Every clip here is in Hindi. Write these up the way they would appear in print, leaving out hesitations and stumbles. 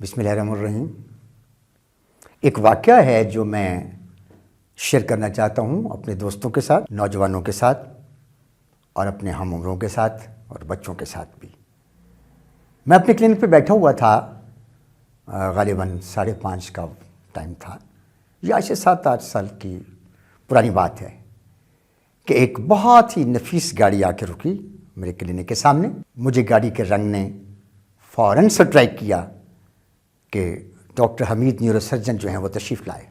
बिस्मिल्लाहिर्रहमानिर्रहीम। एक वाक़या है जो मैं शेयर करना चाहता हूँ अपने दोस्तों के साथ, नौजवानों के साथ और अपने हम उम्रों के साथ और बच्चों के साथ भी। मैं अपने क्लिनिक पे बैठा हुआ था, ग़ालिबन 5:30 का टाइम था। ये आज से 7-8 साल की पुरानी बात है कि एक बहुत ही नफीस गाड़ी आके रुकी मेरे क्लिनिक के सामने। मुझे गाड़ी के रंग ने फ़ौरन स्ट्राइक किया कि डॉक्टर हमीद न्यूरोसर्जन जो हैं वो तशरीफ़ लाए।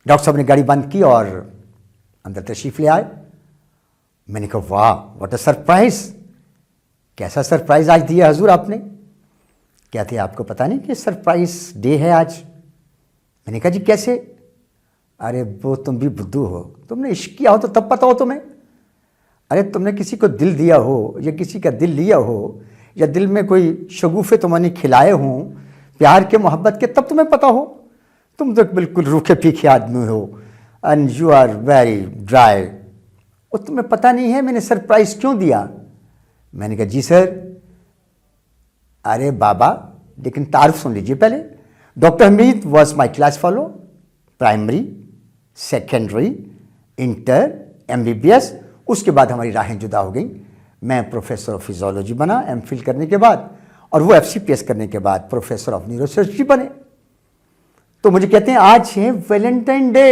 डॉक्टर साहब ने गाड़ी बंद की और अंदर तशरीफ़ ले आए। मैंने कहा वाह व्हाट अ सरप्राइज़, कैसा सरप्राइज़ आज दिया हजूर आपने। कहते आपको पता नहीं कि सरप्राइज़ डे है आज। मैंने कहा जी कैसे। अरे वो तुम भी बुद्धू हो, तुमने इश्क किया हो तो तब पता हो तुम्हें। अरे तुमने किसी को दिल दिया हो या किसी का दिल लिया हो या दिल में कोई शगुफ़े तुमने खिलाए हों प्यार के मोहब्बत के, तब तुम्हें पता हो। तुम तो बिल्कुल रूखे पीखे आदमी हो and you are very dry, और तुम्हें पता नहीं है मैंने सरप्राइज़ क्यों दिया। मैंने कहा जी सर। अरे बाबा लेकिन तारीफ सुन लीजिए पहले। Doctor Hamid was my class fellow, primary, secondary, inter, MBBS। उसके बाद हमारी राहें जुदा हो गई। मैं प्रोफेसर ऑफ फिजियोलॉजी बना MPhil करने के बाद, और वो FCPS करने के बाद प्रोफेसर ऑफ न्यूरोसर्जरी बने। तो मुझे कहते हैं आज है वैलेंटाइन डे।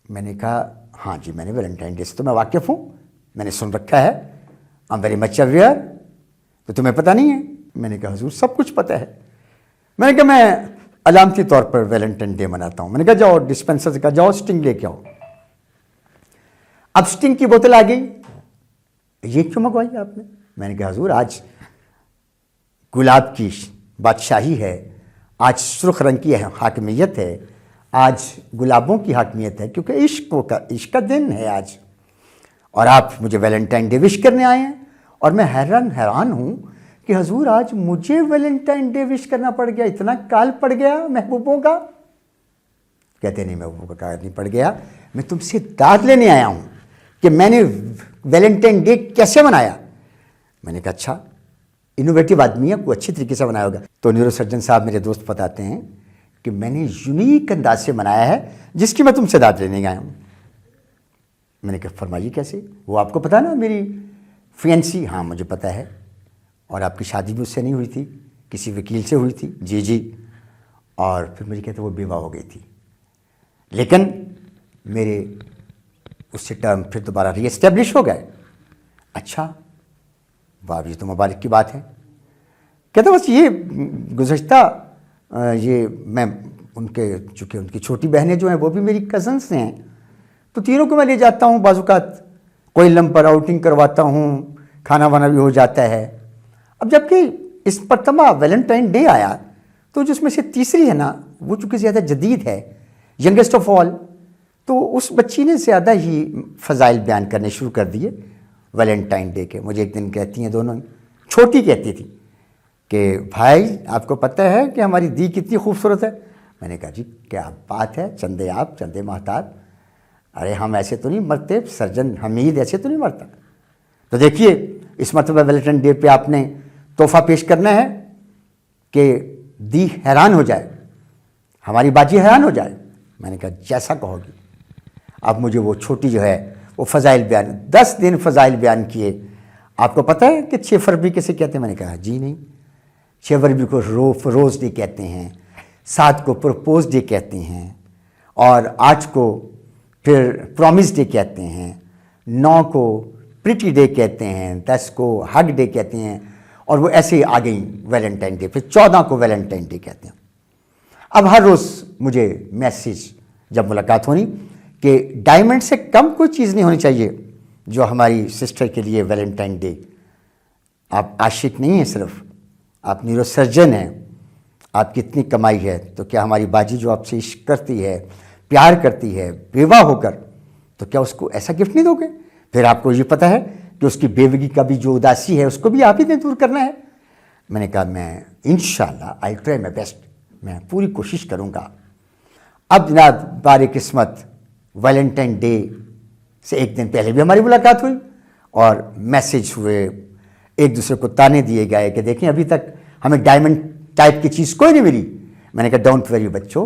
मैंने कहा हाँ जी, मैंने वैलेंटाइन डे से तो मैं वाकिफ़ हूँ, मैंने सुन रखा है, I am very much aware. तो तुम्हें पता नहीं है। मैंने कहा हुजूर सब कुछ पता है। मैंने कहा मैं अलामती तौर पर वैलेंटाइन डे मनाता हूँ। मैंने कहा जाओ डिस्पेंसर से कहा जाओ स्टिंग लेके आओ। अब स्टिंग की बोतल आ गई। ये क्यों मंगवाई आपने। मैंने कहा हुजूर आज गुलाब की बादशाही है, आज सुर्ख रंग की हाकमियत है, आज गुलाबों की हाकमियत है, क्योंकि इश्क का दिन है आज, और आप मुझे वैलेंटाइन डे विश करने आए हैं। और मैं हैरान हूँ कि हजूर आज मुझे वैलेंटाइन डे विश करना पड़ गया, इतना काल पड़ गया महबूबों का। कहते नहीं महबूबों का काल नहीं पड़ गया, मैं तुमसे दाद लेने आया हूँ कि मैंने वैलेंटाइन डे कैसे मनाया। मैंने कहा अच्छा इनोवेटिव आदमी है, कोई अच्छी तरीके से बनाया होगा। तो न्यूरोसर्जन साहब मेरे दोस्त बताते हैं कि मैंने यूनिक अंदाज से मनाया है जिसकी मैं तुमसे दाद लेने आया हूँ। मैंने कहा फरमाइए कैसे। वो आपको पता ना मेरी फियांसी। हाँ मुझे पता है। और आपकी शादी भी उससे नहीं हुई थी, किसी वकील से हुई थी। जी जी। और फिर मुझे कहते वो बेवा हो गई थी, लेकिन मेरे उससे टर्म फिर दोबारा रीएस्टेब्लिश हो गए। अच्छा वाह ये तो मुबारक की बात है। कहते बस ये गुज़श्ता ये मैं उनके चूँकि उनकी छोटी बहनें जो हैं वो भी मेरी कज़न्स हैं, तो तीनों को मैं ले जाता हूँ, बाज़ुकात कोयलम पर आउटिंग करवाता हूँ, खाना वाना भी हो जाता है। अब जबकि इस परतमा वैलेंटाइन डे आया तो जिसमें से तीसरी है ना वो चूँकि ज़्यादा जदीद है, यंगेस्ट ऑफ ऑल, तो उस बच्ची ने ज़्यादा ही फ़ज़ाइल बयान करने शुरू कर दिए वैलेंटाइन डे के। मुझे एक दिन कहती हैं, दोनों छोटी कहती थी कि भाई आपको पता है कि हमारी दी कितनी खूबसूरत है। मैंने कहा जी क्या बात है, चंदे आप चंदे महताब। अरे हम ऐसे तो नहीं मरते, सर्जन हमीद ऐसे तो नहीं मरता। तो देखिए इस मरतबा वैलेंटाइन डे पे आपने तोहफ़ा पेश करना है कि दी हैरान हो जाए, हमारी बाजी हैरान हो जाए। मैंने कहा जैसा कहोगी। अब मुझे वो छोटी जो है वो फ़ज़ाइल बयान 10 दिन फ़ज़ाइल बयान किए। आपको पता है कि 6 फरवरी किसे कहते हैं। मैंने कहा जी नहीं, 6 फरवरी को रोज़ डे कहते हैं, 7 को प्रपोज डे कहते हैं, और 8 को फिर प्रॉमिस डे कहते हैं, 9 को प्रिटी डे कहते हैं, 10 को हग डे कहते हैं, और वो ऐसे ही आ गई वैलेंटाइन डे। फिर 14 को वैलेंटाइन डे कहते हैं। अब हर रोज़ मुझे मैसेज जब मुलाकात होनी कि डायमंड से कम कोई चीज़ नहीं होनी चाहिए जो हमारी सिस्टर के लिए वैलेंटाइन डे। आप आशिक नहीं हैं सिर्फ, आप न्यूरोसर्जन हैं, आपकी इतनी कमाई है, तो क्या हमारी बाजी जो आपसे इश्क करती है, प्यार करती है बेवा होकर, तो क्या उसको ऐसा गिफ्ट नहीं दोगे। फिर आपको ये पता है कि उसकी बेवगी का भी जो उदासी है उसको भी आप ही ने दूर करना है। मैंने कहा मैं इंशाल्लाह आई ट्राई माई बेस्ट, मैं पूरी कोशिश करूँगा। अब जनाब बारे किस्मत वैलेंटाइन डे से एक दिन पहले भी हमारी मुलाकात हुई और मैसेज हुए, एक दूसरे को ताने दिए गए कि देखें अभी तक हमें डायमंड टाइप की चीज़ कोई नहीं मिली। मैंने कहा डोंट वरी बच्चों,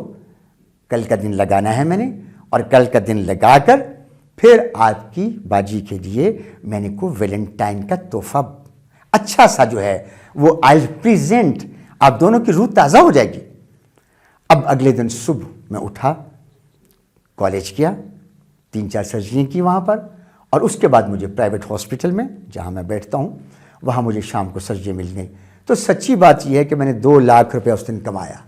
कल का दिन लगाना है मैंने, और कल का दिन लगाकर फिर आपकी बाजी के लिए मैंने को वैलेंटाइन का तोहफा अच्छा सा जो है वो आई प्रेजेंट, आप दोनों की रूह ताज़ा हो जाएगी। अब अगले दिन सुबह मैं उठा, कॉलेज किया, 3-4 सर्जरी की वहाँ पर, और उसके बाद मुझे प्राइवेट हॉस्पिटल में जहाँ मैं बैठता हूँ वहाँ मुझे शाम को सर्जरी मिल गई। तो सच्ची बात यह है कि मैंने 2 लाख रुपया उस दिन कमाया,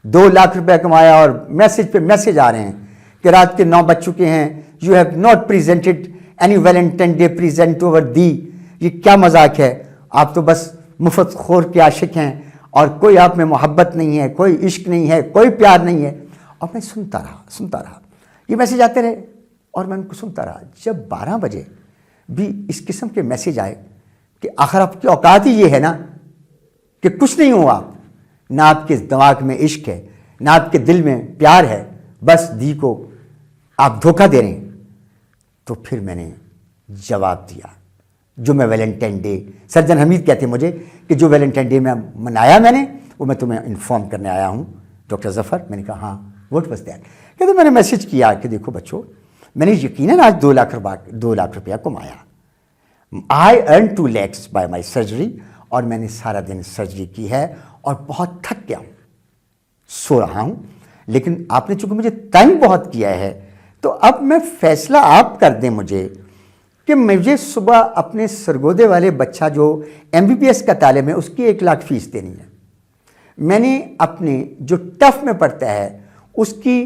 2 लाख रुपया कमाया, और मैसेज पे मैसेज आ रहे हैं कि रात के 9 बज चुके हैं, you have not presented any Valentine day present over the. ये क्या मजाक है, आप तो बस मुफ्त खोर के आशिक हैं और कोई आप में मोहब्बत नहीं है, कोई इश्क नहीं है, कोई प्यार नहीं है। और मैं सुनता रहा, ये मैसेज आते रहे और मैं उनको सुनता रहा। जब 12 बजे भी इस किस्म के मैसेज आए कि आखिर आपकी औकात ही ये है ना कि कुछ नहीं हो आप, ना आपके दिमाग में इश्क है, ना आपके दिल में प्यार है, बस दी को आप धोखा दे रहे हैं। तो फिर मैंने जवाब दिया, जो मैं वैलेंटाइन डे, सर्जन हमीद कहते मुझे कि जो वैलेंटाइन डे में मनाया मैंने वो मैं तुम्हें इन्फॉर्म करने आया हूँ डॉक्टर जफ़र। मैंने कहा हाँ, व्हाट वाज दैट? कहते मैंने मैसेज किया कि देखो बच्चों, मैंने यकीनन आज 2 लाख रुपया कमाया। I earn 2 lakhs bye my surgery, और मैंने सारा दिन सर्जरी की है और बहुत थक गया हूँ, सो रहा हूँ। लेकिन आपने चूंकि मुझे तंग बहुत किया है, तो अब मैं फैसला आप कर दें मुझे कि मुझे सुबह अपने सरगोदे वाले बच्चा जो MBBS का तालिब है उसकी 1 लाख फीस देनी है। मैंने अपने जो टफ में पढ़ता है उसकी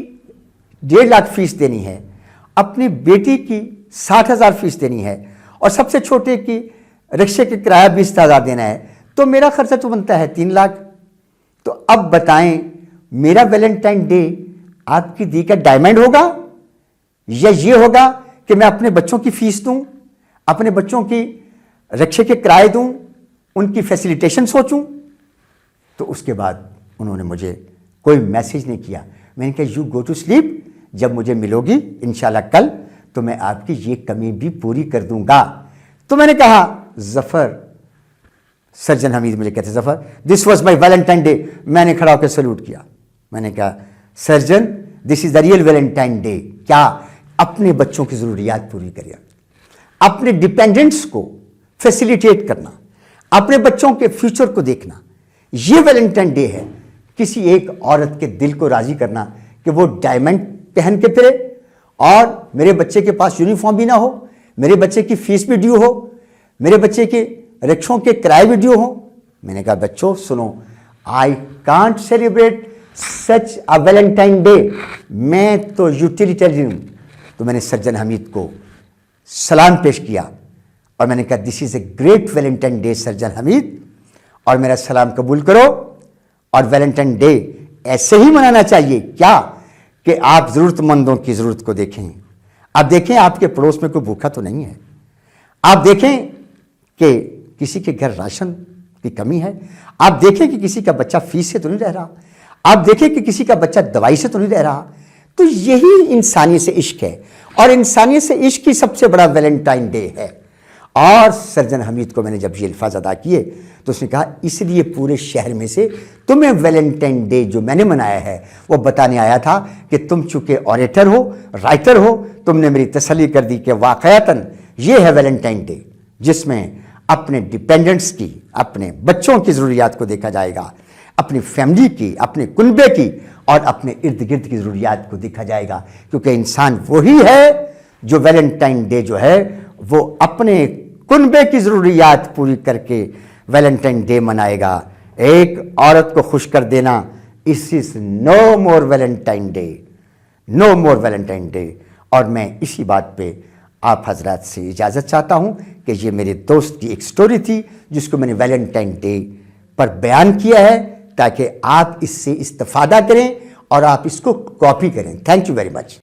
1.5 लाख फीस देनी है, अपनी बेटी की 60,000 फीस देनी है, और सबसे छोटे की रिक्शे के किराया 20,000 देना है। तो मेरा खर्चा तो बनता है 3 लाख। तो अब बताएं, मेरा वैलेंटाइन डे आपकी दी का डायमंड होगा या ये होगा कि मैं अपने बच्चों की फीस दूं, अपने बच्चों की रिक्शे के किराए दूं, उनकी फैसिलिटेशन सोचूं? तो उसके बाद उन्होंने मुझे कोई मैसेज नहीं किया। मैंने कहा यू गो टू स्लीप, जब मुझे मिलोगी इंशाल्लाह कल तो मैं आपकी ये कमी भी पूरी कर दूंगा। तो मैंने कहा जफ़र, सर्जन हमीद मुझे कहते Zafar this was my Valentine day. मैंने खड़ा होकर सल्यूट किया। मैंने कहा surgeon this is the real Valentine day. क्या? अपने बच्चों की ज़रूरियात पूरी करिए, अपने डिपेंडेंट्स को फैसिलिटेट करना, अपने बच्चों के फ्यूचर को देखना, ये वैलेंटाइन डे है। किसी एक औरत के दिल को राजी करना कि वो डायमंड पहन के फिरे और मेरे बच्चे के पास यूनिफॉर्म भी ना हो, मेरे बच्चे की फीस भी ड्यू हो, मेरे बच्चे के रिक्शों के किराए भी ड्यू हो। मैंने कहा बच्चों सुनो, I can't celebrate such a Valentine day, मैं तो यूटिलिटेरियन हूं। तो मैंने सर्जन हमीद को सलाम पेश किया और मैंने कहा this is a great Valentine day surgeon Hamid, और मेरा सलाम कबूल करो। और वैलेंटाइन डे ऐसे ही मनाना चाहिए क्या कि आप ज़रूरतमंदों की ज़रूरत को देखें। आप देखें आपके पड़ोस में कोई भूखा तो नहीं है, आप देखें कि किसी के घर राशन की कमी है, आप देखें कि किसी का बच्चा फीस से तो नहीं रह रहा, आप देखें कि किसी का बच्चा दवाई से तो नहीं रह रहा। तो यही इंसानियत से इश्क है, और इंसानियत से इश्क ही सबसे बड़ा वैलेंटाइन डे है। और सर्जन हमीद को मैंने जब ये अल्फाज अदा किए तो उसने कहा इसलिए पूरे शहर में से तुम्हें वैलेंटाइन डे जो मैंने मनाया है वो बताने आया था कि तुम चूंकि ऑरेटर हो, राइटर हो, तुमने मेरी तसल्ली कर दी कि वाकयातन ये है वैलेंटाइन डे जिसमें अपने डिपेंडेंट्स की, अपने बच्चों की ज़रूरियात को देखा जाएगा, अपनी फैमिली की, अपने कुनबे की और अपने इर्द गिर्द की ज़रूरियात को देखा जाएगा। क्योंकि इंसान वही है जो वैलेंटाइन डे जो है वो अपने कुनबे की ज़रूरियात पूरी करके वैलेंटाइन डे मनाएगा। एक औरत को खुश कर देना, इस is no more Valentine Day, no more Valentine Day. और मैं इसी बात पे आप हजरात से इजाज़त चाहता हूँ कि ये मेरे दोस्त की एक स्टोरी थी जिसको मैंने वैलेंटाइन डे पर बयान किया है ताकि आप इससे इस्तेफादा करें और आप इसको कॉपी करें। Thank you very much.